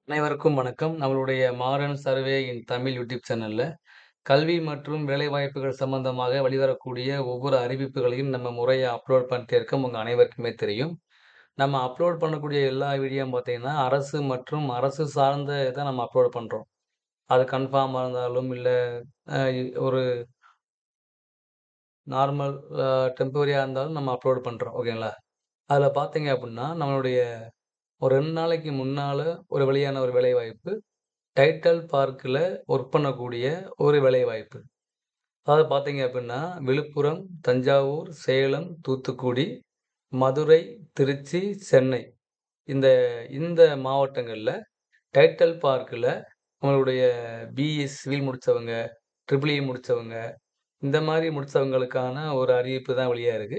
அனைவருக்கும் வணக்கம். நம்மளுடைய மாடர்ன் சர்வே இன் தமிழ் யூடியூப் சேனல்ல கல்வி மற்றும் வேலைவாய்ப்புகள் சம்பந்தமாக வெளிவரக்கூடிய ஒவ்வொரு அறிவிப்புகளையும் நம்ம முறையா அப்லோட் பண்ணிட்டே இருக்கோம். உங்க அனைவருக்குமே தெரியும். நம்ம அப்லோட் பண்ணக்கூடிய எல்லா வீடியோவும் பார்த்தீங்கன்னா, அரசு மற்றும் அரசு சார்ந்த இத நம்ம அப்லோட் பண்றோம். அது கன்ஃபார்மா இருந்தாலும், இல்ல அ ஒரு நார்மல் டெம்பரரியா இருந்தாலும் நம்ம அப்லோட் பண்றோம். ஓகேங்களா? அதுல பார்த்தீங்க அப்டின்னா, நம்மளுடைய ஒரு 2 நாளைக்கு முன்னால ஒரு வெளியான ஒரு வேலைவாய்ப்பு. டைட்டல் பார்க்ல ஒர்க் பண்ணக்கூடிய ஒரு வேலைவாய்ப்பு. அதாவது பார்த்தீங்க அப்டின்னா, விழுப்புரம், தஞ்சாவூர், சேலம், தூத்துக்குடி, மதுரை, திருச்சி, சென்னை. இந்த இந்த மாவட்டங்கள்ல டைட்டல் பார்க்ல நம்மளுடைய பிஇ சிவில் முடிச்சவங்க, ட்ரிபிள் இ முடிச்சவங்க, இந்த மாரி முடிச்சவங்களுக்கான ஒரு அறிவிப்பு தான் வெளியா இருக்கு.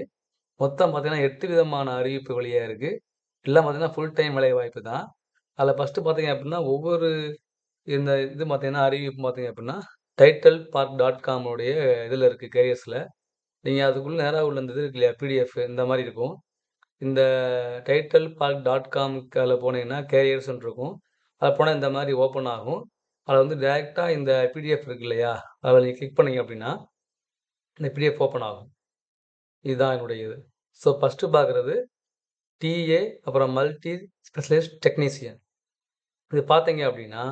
மொத்தம் பார்த்தீங்கன்னா, 8 விதமான அறிவிப்பு வெளியா இருக்கு. எல்லாம் பார்த்தீங்கன்னா, ஃபுல் டைம் வேலைவாய்ப்பு தான். அதுல ஃபர்ஸ்ட்டு பார்த்தீங்க அப்டின்னா, ஒவ்வொரு இந்த இது பார்த்தீங்கன்னா, அறிவிப்பு பார்த்தீங்க அப்டின்னா, டைட்டல் பார்க் டாட் காம் உடைய இதுல இருக்கு கேரியர்ஸ்ல. நீங்க அதுக்குள்ள நேரா உள்ள இந்த இது இருக்கு இல்லையா? பிடிஎஃப் இந்த மாரி இருக்கும். இந்த டைட்டல் பார்க் டாட் காம்க்கு அதுல போனீங்கன்னா, கேரியர்ஸ்ன்னு இருக்கும். அதுல போனா இந்த மாரி ஓப்பன் ஆகும். அதுல வந்து டைரக்ட்டா இந்த பிடிஎஃப் இருக்கு இல்லையா? அதுல நீங்க கிளிக் பண்ணீங்க அப்டின்னா, இந்த பிடிஎஃப் ஓப்பன் ஆகும். இதுதான் என்னுடைய இது. ஸோ ஃபர்ஸ்ட்டு பார்க்குறது டிஏ அப்புறம் மல்டி ஸ்பெஷலிஸ்ட் டெக்னீசியன். இது பார்த்தீங்க அப்டின்னா,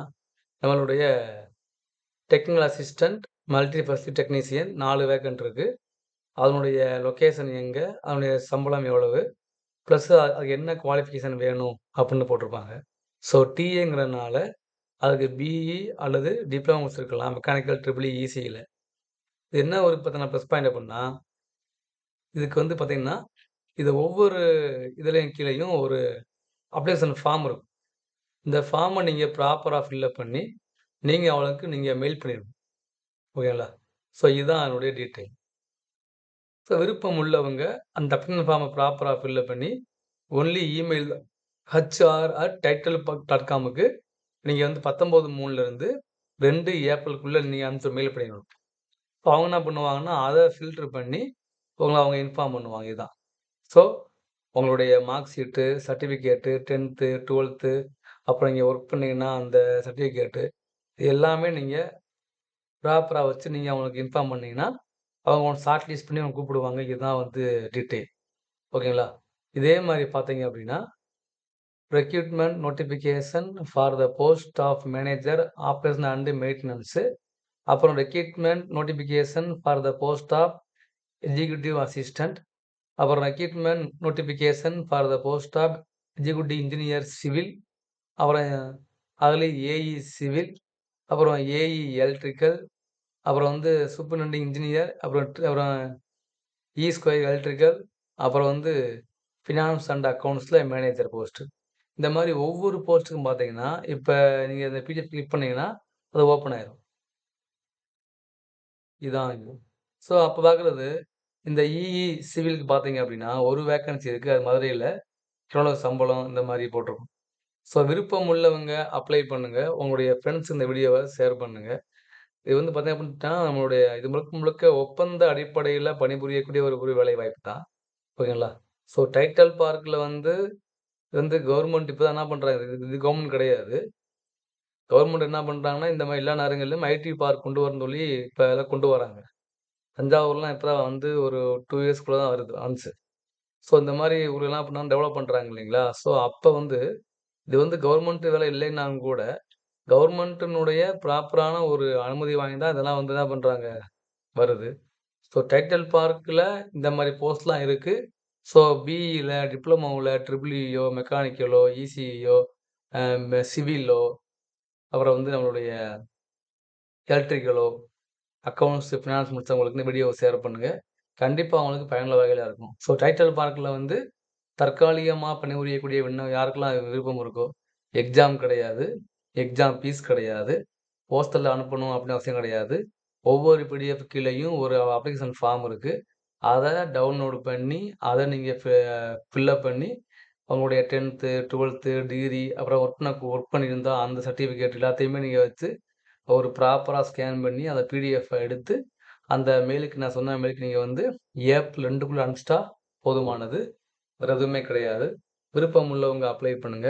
நம்மளுடைய technical assistant, multi specialist technician 4 vacant இருக்கு. அதனுடைய லொகேஷன் எங்க? அதனுடைய சம்பளம் எவ்வளவு? பிளஸ் அதுக்கு என்ன குவாலிஃபிகேஷன் வேணும்? அப்புட்ன்னு போட்டிருப்பாங்க. ஸோ டிஏங்கிறனால அதுக்கு பிஇ அல்லது டிப்ளமோ முடிச்சிருக்கலாம். மெக்கானிக்கல் ட்ரிபிள் இ இசிஇல. இது என்ன ஒரு பார்த்தீங்கன்னா ப்ளஸ் பாயிண்ட் அப்புட்ன்னா, இதுக்கு வந்து பார்த்தீங்கன்னா, இது ஒவ்வொரு இதுலயும் கீழயும் ஒரு அப்ளிகேஷன் ஃபார்ம் இருக்கும். இந்த ஃபார்ம நீங்க ப்ராப்பரா ஃபில் பண்ணி, நீங்க மெயில் பண்ணிடணும். ஓகேங்களா? ஸோ இதுதான் அதனுடைய டீட்டெயில். ஸோ விருப்பம் உள்ளவங்க அந்த அப்ளிகேஷன் ஃபார்ம ப்ராப்பரா ஃபில் பண்ணி, ஒன்லி இமெயில் HR@titlepark.comக்கு நீங்க வந்து 19/3லிருந்து 2 ஏப்ரலுக்குள்ள நீங்க அனுப்பிச்ச மெயில் பண்ணிடணும். இப்போ அவங்க என்ன பண்ணுவாங்கன்னா, அத ஃபில்டர் பண்ணி அவங்க இன்ஃபார்ம் பண்ணுவாங்க. இதுதான். ஸோ உங்களுடைய மார்க் ஷீட்டு, சர்டிஃபிகேட்டு 10த், 12த் அப்புறம் நீங்க ஒர்க் பண்ணீங்கன்னா அந்த சர்டிஃபிகேட்டு எல்லாமே நீங்க ப்ராப்பரா வச்சு நீங்க அவங்களுக்கு இன்ஃபார்ம் பண்ணீங்கன்னா, அவங்க உங்கள ஷார்ட் லிஸ்ட் பண்ணி உங்கள கூப்பிடுவாங்க. இதுதான் வந்து டீட்டெயில். ஓகேங்களா? இதே மாரி பார்த்தீங்க அப்டின்னா, recruitment notification for the post of manager operation and maintenance. அப்புறம் recruitment notification for the post of executive assistant. அப்புறம் recruitment notification for the post of executive engineer civil. அப்புறம் அதுலயும் ஏஇ சிவில், அப்புறம் ஏஇ எலக்ட்ரிக்கல், அப்புறம் வந்து சூப்பரிண்டென்டிங் engineer, அப்புறம் இ square electrical, அப்புறம் வந்து ஃபினான்ஸ் அண்ட் அக்கவுண்ட்ஸ்ல மேனேஜர் போஸ்ட். இந்த மாரி ஒவ்வொரு போஸ்ட்டுக்கும் பார்த்தீங்கன்னா, இப்ப நீங்க இந்த பிடிஎஃப் கிளிக் பண்ணீங்கன்னா, அது ஓப்பன் ஆயிரும். இதான் இது. ஸோ அப்ப பார்க்குறது, இந்த இஇ சிவிலுக்கு பார்த்தீங்க அப்டின்னா, ஒரு வேக்கன்சி இருக்கு. அது மதுரையில. எவ்வளோ சம்பளம் இந்த மாரி போட்டிருக்கும். ஸோ விருப்பம் உள்ளவங்க அப்ளை பண்ணுங்க. உங்களுடைய ஃப்ரெண்ட்ஸ் இந்த வீடியோவ ஷேர் பண்ணுங்க. இது வந்து பார்த்தீங்க அப்டின்ட்டா, நம்மளுடைய இது முழுக்க முழுக்க ஒப்பந்த அடிப்படையில பணிபுரியக்கூடிய ஒரு ஒரு வேலைவாய்ப்பு தான். ஓகேங்களா? ஸோ டைட்டல் பார்க்ல வந்து இது வந்து கவர்மெண்ட் இப்ப தான் என்ன பண்றாங்க, இது கவர்மெண்ட் கிடையாது. கவர்மெண்ட் என்ன பண்றாங்கன்னா, இந்த மாரி எல்லா நகரங்கள்லயும் ஐடி பார்க் கொண்டு வரணும்னு சொல்லி இப்ப எல்லாம் கொண்டு வராங்க. தஞ்சாவூர்லாம் இப்ப தான் வந்து ஒரு 2 இயர்ஸ்க்குள்ள தான் வருது வந்துச்சு. ஸோ இந்த மாரி ஊர்லலாம் இப்ப தான் டெவலப் பண்றாங்க இல்லைங்களா? ஸோ அப்ப வந்து இது வந்து கவர்மெண்ட் வேலை இல்லைன்னாலும் கூட, கவர்மெண்ட்டினுடைய ப்ராப்பரான ஒரு அனுமதி வாங்கி தான் இதெல்லாம் வந்து என்ன பண்றாங்க, வருது. ஸோ டைட்டல் பார்க்ல இந்த மாரி போஸ்ட்லாம் இருக்கு. ஸோ பிஇல, டிப்ளமோல, ட்ரிபிள் இயோ, மெக்கானிக்கலோ, இசிஇயோ, சிவிலோ, அப்புறம் வந்து நம்மளுடைய எலக்ட்ரிக்கலோ, அக்கவுண்ட்ஸ், ஃபினான்ஸ் முடிச்சவங்களுக்கு இந்த வீடியோவ ஷேர் பண்ணுங்க. கண்டிப்பா அவங்களுக்கு பயனுள்ள வகையில இருக்கும். ஸோ டைட்டல் பார்க்ல வந்து தற்காலிகமா பணிபுரியக்கூடிய யாருக்கெல்லாம் விருப்பம் இருக்கோ, எக்ஸாம் கிடையாது. எக்ஸாம் ஃபீஸ் கிடையாது. போஸ்டல்ல அனுப்பணும் அப்படின்னு அவசியம் கிடையாது. ஒவ்வொரு பிடிஎஃப் கீழயும் ஒரு அப்ளிகேஷன் ஃபார்ம் இருக்கு. அத டவுன்லோட் பண்ணி, அத நீங்க ஃபில்லப் பண்ணி, உங்களுடைய 10த், 12த் டிகிரி, அப்புறம் ஒர்க் பண்ணியிருந்தா அந்த சர்டிஃபிகேட் எல்லாத்தையுமே நீங்க வச்சு, ஒரு ப்ராப்பரா ஸ்கேன் பண்ணி, அந்த பிடிஎஃப்ப எடுத்து, அந்த மெயிலுக்கு நான் சொன்ன மெயிலுக்கு நீங்க வந்து ஏப்ரல் 2க்குள்ள அனுப்பிச்சிட்டா போதுமானது. வேற எதுவுமே கிடையாது. விருப்பம் உள்ளவங்க அப்ளை பண்ணுங்க.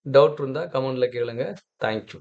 டவுட் இருந்தா கமெண்ட்ல கேளுங்க. Thank you.